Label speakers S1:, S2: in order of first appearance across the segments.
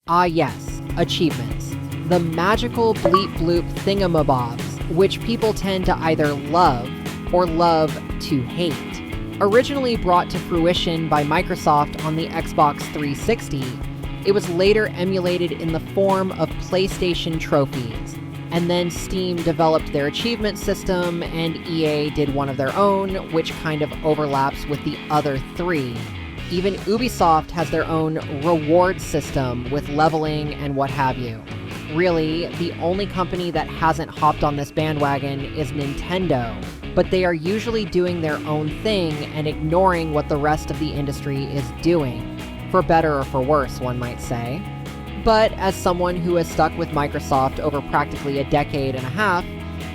S1: Ah yes, achievements. The magical bleep-bloop thingamabobs, which people tend to either love or love to hate. Originally brought to fruition by Microsoft on the Xbox 360, it was later emulated in the form of PlayStation trophies. And then Steam developed their achievement system, and EA did one of their own, which kind of overlaps with the other three. Even Ubisoft has their own reward system with leveling and what have you. Really, the only company that hasn't hopped on this bandwagon is Nintendo, but they are usually doing their own thing and ignoring what the rest of the industry is doing. For better or for worse, one might say. But as someone who has stuck with Microsoft over practically a decade and a half,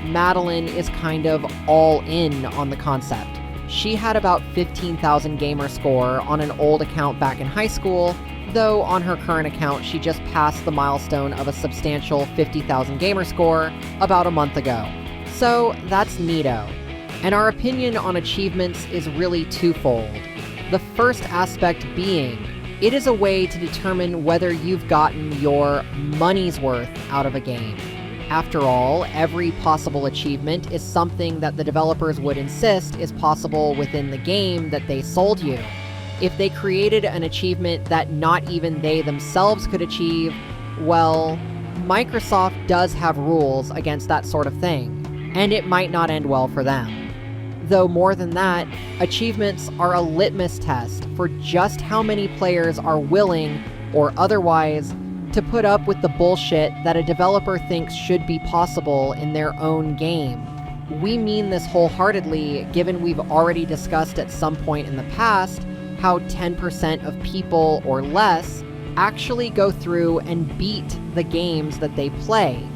S1: Madeline is kind of all in on the concept. She had about 15,000 gamer score on an old account back in high school, though on her current account she just passed the milestone of a substantial 50,000 gamer score about a month ago. So that's neato. And our opinion on achievements is really twofold. The first aspect being, it is a way to determine whether you've gotten your money's worth out of a game. After all, every possible achievement is something that the developers would insist is possible within the game that they sold you. If they created an achievement that not even they themselves could achieve, well, Microsoft does have rules against that sort of thing, and it might not end well for them. Though more than that, achievements are a litmus test for just how many players are willing, or otherwise, to put up with the bullshit that a developer thinks should be possible in their own game. We mean this wholeheartedly, given we've already discussed at some point in the past how 10% of people or less actually go through and beat the games that they play.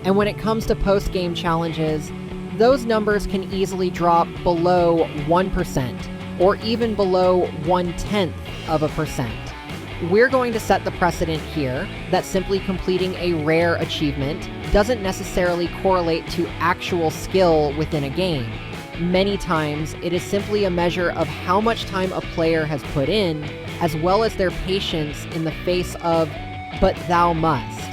S1: And when it comes to post-game challenges, those numbers can easily drop below 1%, or even below 0.1%. We're going to set the precedent here that simply completing a rare achievement doesn't necessarily correlate to actual skill within a game. Many times, it is simply a measure of how much time a player has put in, as well as their patience in the face of, but thou must.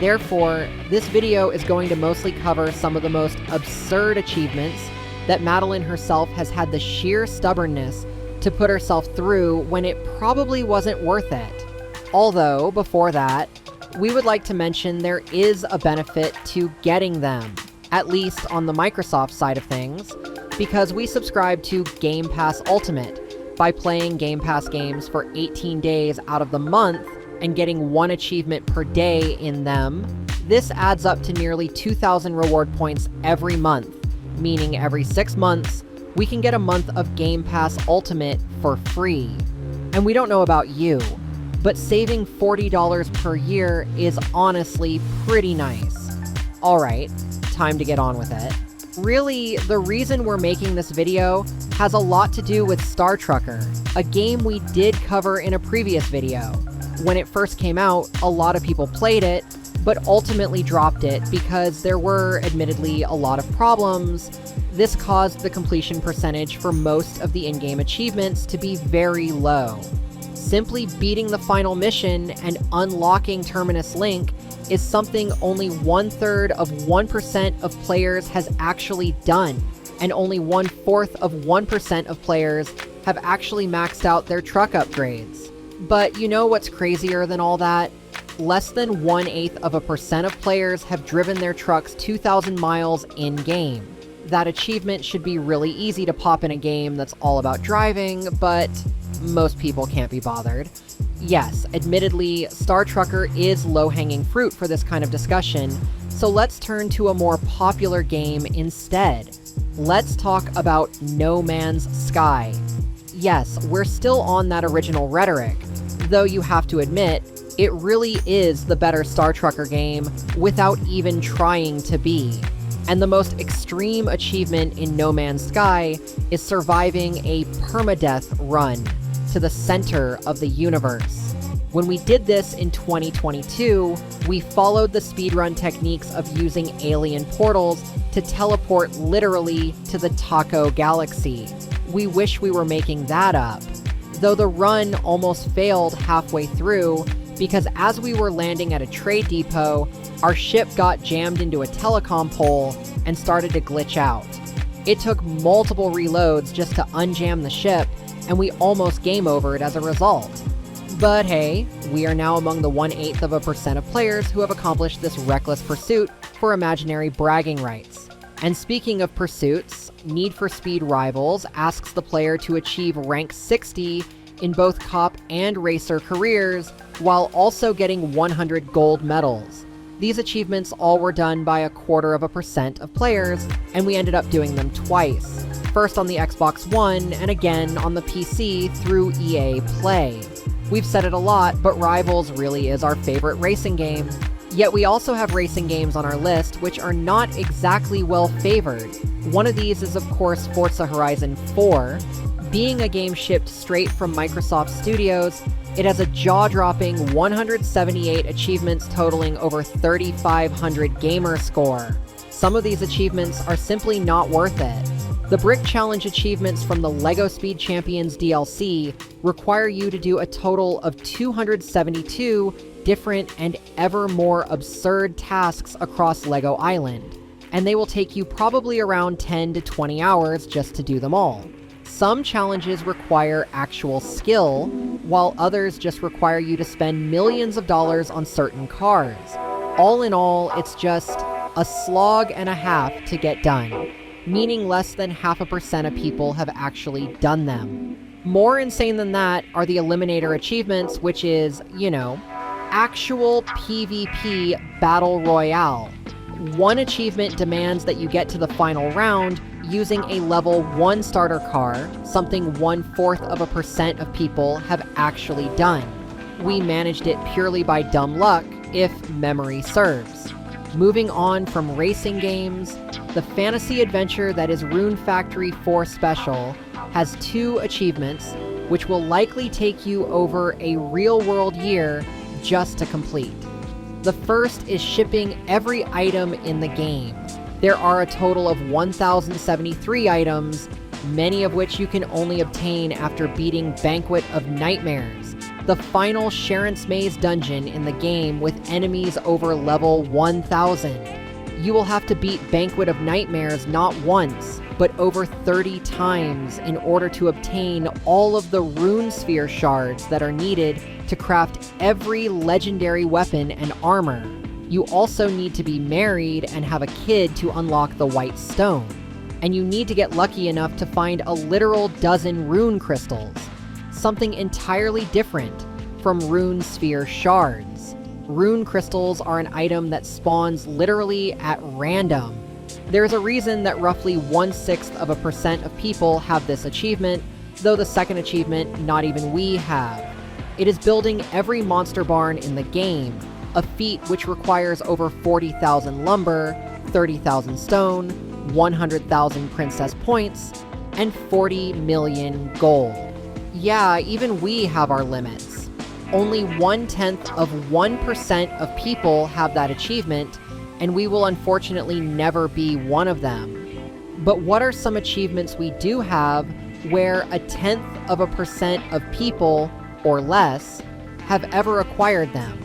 S1: Therefore, this video is going to mostly cover some of the most absurd achievements that Madeline herself has had the sheer stubbornness to put herself through when it probably wasn't worth it. Although, before that, we would like to mention there is a benefit to getting them, at least on the Microsoft side of things, because we subscribe to Game Pass Ultimate by playing Game Pass games for 18 days out of the month and getting one achievement per day in them. This adds up to nearly 2,000 reward points every month, meaning every 6 months, we can get a month of Game Pass Ultimate for free. And we don't know about you, but saving $40 per year is honestly pretty nice. Alright, time to get on with it. Really, the reason we're making this video has a lot to do with Star Trucker, a game we did cover in a previous video. When it first came out, a lot of people played it, but ultimately dropped it because there were, admittedly, a lot of problems. This caused the completion percentage for most of the in-game achievements to be very low. Simply beating the final mission and unlocking Terminus Link is something only 1/3 of 1% of players has actually done, and only 1/4 of 1% of players have actually maxed out their truck upgrades. But you know what's crazier than all that? Less than 1/8% of players have driven their trucks 2,000 miles in-game. That achievement should be really easy to pop in a game that's all about driving, but most people can't be bothered. Yes, admittedly, Star Trucker is low-hanging fruit for this kind of discussion, so let's turn to a more popular game instead. Let's talk about No Man's Sky. Yes, we're still on that original rhetoric, though you have to admit, it really is the better Star Trucker game without even trying to be. And the most extreme achievement in No Man's Sky is surviving a permadeath run to the center of the universe. When we did this in 2022, we followed the speedrun techniques of using alien portals to teleport literally to the Taco Galaxy. We wish we were making that up. Though the run almost failed halfway through because as we were landing at a trade depot, our ship got jammed into a telecom pole and started to glitch out. It took multiple reloads just to unjam the ship, and we almost game overed as a result. But hey, we are now among the 0.1% of players who have accomplished this reckless pursuit for imaginary bragging rights. And speaking of pursuits, Need for Speed Rivals asks the player to achieve rank 60 in both cop and racer careers, while also getting 100 gold medals. These achievements all were done by 0.25% of players, and we ended up doing them twice. First on the Xbox One, and again on the PC through EA Play. We've said it a lot, but Rivals really is our favorite racing game. Yet we also have racing games on our list which are not exactly well favored. One of these is of course Forza Horizon 4. Being a game shipped straight from Microsoft Studios, it has a jaw-dropping 178 achievements totaling over 3,500 gamer score. Some of these achievements are simply not worth it. The Brick Challenge achievements from the LEGO Speed Champions DLC require you to do a total of 272 different and ever more absurd tasks across LEGO Island, and they will take you probably around 10 to 20 hours just to do them all. Some challenges require actual skill, while others just require you to spend millions of dollars on certain cars. All in all, it's just a slog and a half to get done, meaning less than 0.5% of people have actually done them. More insane than that are the Eliminator achievements, which is, actual PvP Battle Royale. One achievement demands that you get to the final round using a level 1 starter car, something 0.25% of people have actually done. We managed it purely by dumb luck, if memory serves. Moving on from racing games, the fantasy adventure that is Rune Factory 4 Special has 2 achievements, which will likely take you over a real-world year just to complete. The first is shipping every item in the game. There are a total of 1,073 items, many of which you can only obtain after beating Banquet of Nightmares, the final Sharon's Maze dungeon in the game with enemies over level 1,000. You will have to beat Banquet of Nightmares not once, but over 30 times in order to obtain all of the rune sphere shards that are needed to craft every legendary weapon and armor. You also need to be married and have a kid to unlock the White Stone. And you need to get lucky enough to find a literal dozen rune crystals, something entirely different from rune sphere shards. Rune crystals are an item that spawns literally at random. There's a reason that roughly 0.1% of people have this achievement, though the second achievement not even we have. It is building every monster barn in the game, a feat which requires over 40,000 lumber, 30,000 stone, 100,000 princess points, and 40 million gold. Yeah, even we have our limits. Only 0.1% of people have that achievement, and we will unfortunately never be one of them. But what are some achievements we do have where 0.1% of people, or less, have ever acquired them?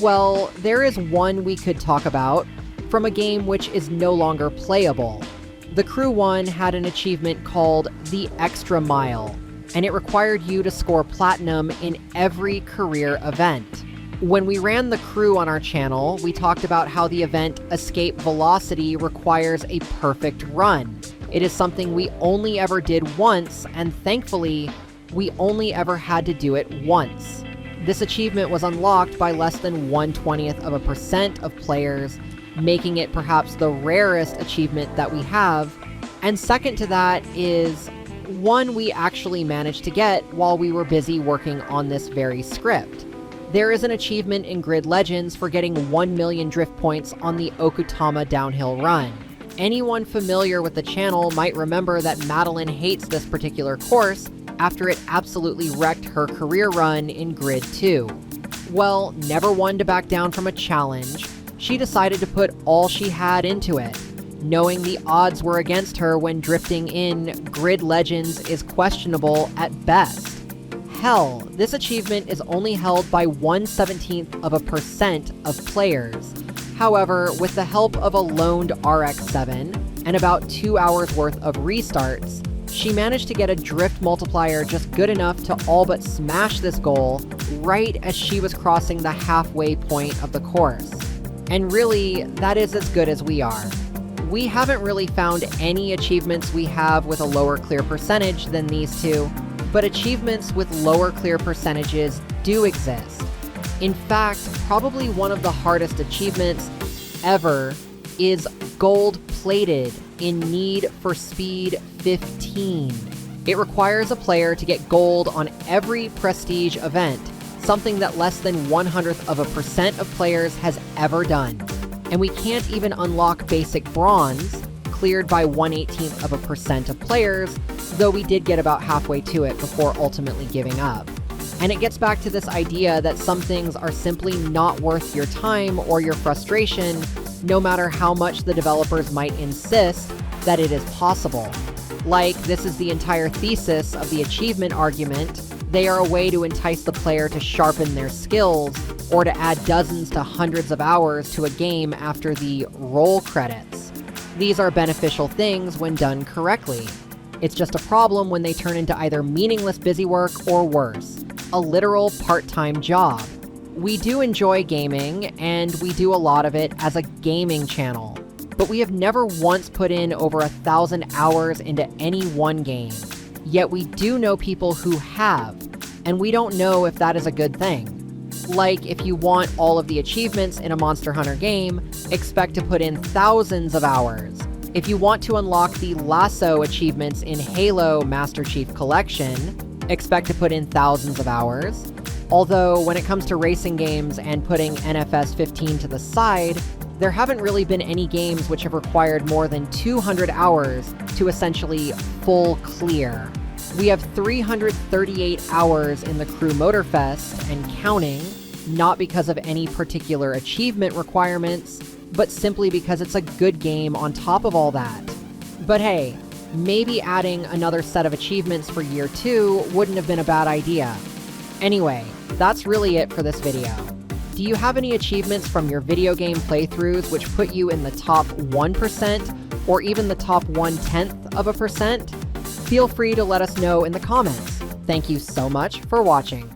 S1: Well, there is one we could talk about from a game which is no longer playable. The Crew 1 had an achievement called the Extra Mile, and it required you to score platinum in every career event. When we ran the Crew on our channel, we talked about how the event Escape Velocity requires a perfect run. It is something we only ever did once, and thankfully, we only ever had to do it once. This achievement was unlocked by less than 0.1% of players, making it perhaps the rarest achievement that we have. And second to that is one we actually managed to get while we were busy working on this very script. There is an achievement in Grid Legends for getting 1 million drift points on the Okutama downhill run. Anyone familiar with the channel might remember that Madeline hates this particular course after it absolutely wrecked her career run in Grid 2. Well, never one to back down from a challenge, she decided to put all she had into it, knowing the odds were against her when drifting in Grid Legends is questionable at best. Hell, this achievement is only held by 1/17% of players. However, with the help of a loaned RX-7 and about 2 hours worth of restarts, she managed to get a drift multiplier just good enough to all but smash this goal right as she was crossing the halfway point of the course. And really, that is as good as we are. We haven't really found any achievements we have with a lower clear percentage than these two, but achievements with lower clear percentages do exist. In fact, probably one of the hardest achievements ever is gold-plated in Need for Speed 15. It requires a player to get gold on every prestige event, something that less than 0.01% of players has ever done. And we can't even unlock basic bronze, cleared by 0.118% of players, though we did get about halfway to it before ultimately giving up. And it gets back to this idea that some things are simply not worth your time or your frustration, no matter how much the developers might insist that it is possible. Like, this is the entire thesis of the achievement argument. They are a way to entice the player to sharpen their skills, or to add dozens to hundreds of hours to a game after the roll credits. These are beneficial things when done correctly. It's just a problem when they turn into either meaningless busywork or worse, a literal part-time job. We do enjoy gaming, and we do a lot of it as a gaming channel, but we have never once put in over 1,000 hours into any one game. Yet we do know people who have, and we don't know if that is a good thing. Like, if you want all of the achievements in a Monster Hunter game, expect to put in thousands of hours. If you want to unlock the lasso achievements in Halo Master Chief Collection, expect to put in thousands of hours. Although, when it comes to racing games and putting NFS 15 to the side, there haven't really been any games which have required more than 200 hours to essentially full clear. We have 338 hours in the Crew Motorfest and counting, not because of any particular achievement requirements, but simply because it's a good game on top of all that. But hey, maybe adding another set of achievements for year 2 wouldn't have been a bad idea. Anyway, that's really it for this video. Do you have any achievements from your video game playthroughs which put you in the top 1% or even the top 0.1%? Feel free to let us know in the comments. Thank you so much for watching.